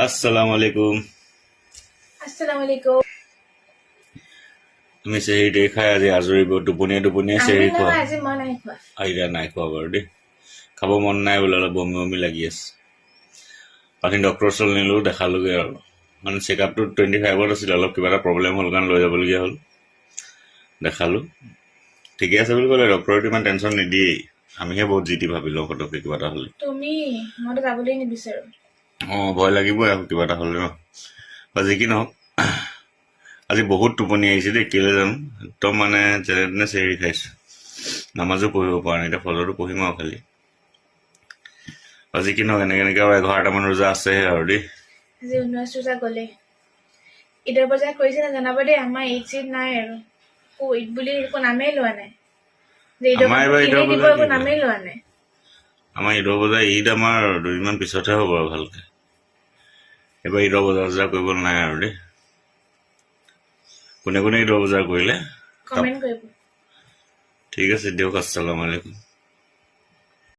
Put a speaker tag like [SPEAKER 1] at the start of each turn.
[SPEAKER 1] আসসালামুআলাইকুম।
[SPEAKER 2] আসসালামুআলাইকুম।
[SPEAKER 1] তুমি চেৰি দেৰি খাই আজি আজৰিব টোপনিয়ে টোপনিয়ে
[SPEAKER 2] আমি
[SPEAKER 1] চেৰি খোৱা?
[SPEAKER 2] নহয়, আজি মই নাই খোৱা।
[SPEAKER 1] আইডিয়া নাই খোৱা বাৰু দেই, খাব মন নাই বোলে, অলপ বমি বমি লাগি আছে। পানী ডক্টৰৰ ওচৰলৈ নিলোঁ, দেখালোগৈ আৰু মানে চেকআপটো 25ত আছিলে, অলপ কিবা এটা প্ৰব্লেম হ'ল কাৰণে লৈ যাবলগীয়া হ'ল। দেখালোঁ, ঠিকে আছে বুলি ক'লে ডক্টৰেতো, ইমান টেনশ্যন নিদিয়েই, আমিহে বহুত জিতি ভাবি লওঁ ফটককৈ কিবা এটা হ'লে।
[SPEAKER 2] মইতো যাবলৈ নিবিচাৰো।
[SPEAKER 1] ভয় লাগিবই আকৌ কিবা এটা হ'লে ন, বা যি কি নহওক। আজি বহুত টোপনি আহিছে দেই, কেলৈ জানো, একদম মানে যেনে তেনে চেৰি খাইছোঁ। নামাজো পঢ়িব পৰা নাই, এতিয়া ফজৰটো পঢ়িম আৰু খালি। আজি কি নহওক, এনেকৈ আৰু 11টামান ৰোজা আছেহে আৰু দেই।
[SPEAKER 2] আজি 19 ৰোজা গ'লে ঈদৰ বজাৰ কৰিছে নে জনাব দেই। আমাৰ ঈদ চিদ নাই আৰু, ঈদ বুলি একো নামেই লোৱা নাই। যে ঈদৰ
[SPEAKER 1] আমাৰ
[SPEAKER 2] কাপোৰ
[SPEAKER 1] এইবাৰ ঈদৰ
[SPEAKER 2] কিনি দিব,
[SPEAKER 1] বজাৰ
[SPEAKER 2] একো নামেই লোৱা নাই।
[SPEAKER 1] আমাৰ ঈদৰ বজাৰ, ঈদ আমাৰ 2দিনমান পিছতহে হ'ব আৰু ভালকৈ। এইবাৰ ঈদৰ বজাৰ কৰিবলৈ নাই আৰু দেই। কোনে কোনে ঈদৰ বজাৰ কৰিলে
[SPEAKER 2] কমেণ্ট কৰিব।
[SPEAKER 1] ঠিক আছে দিয়ক, আসসালামু আলাইকুম।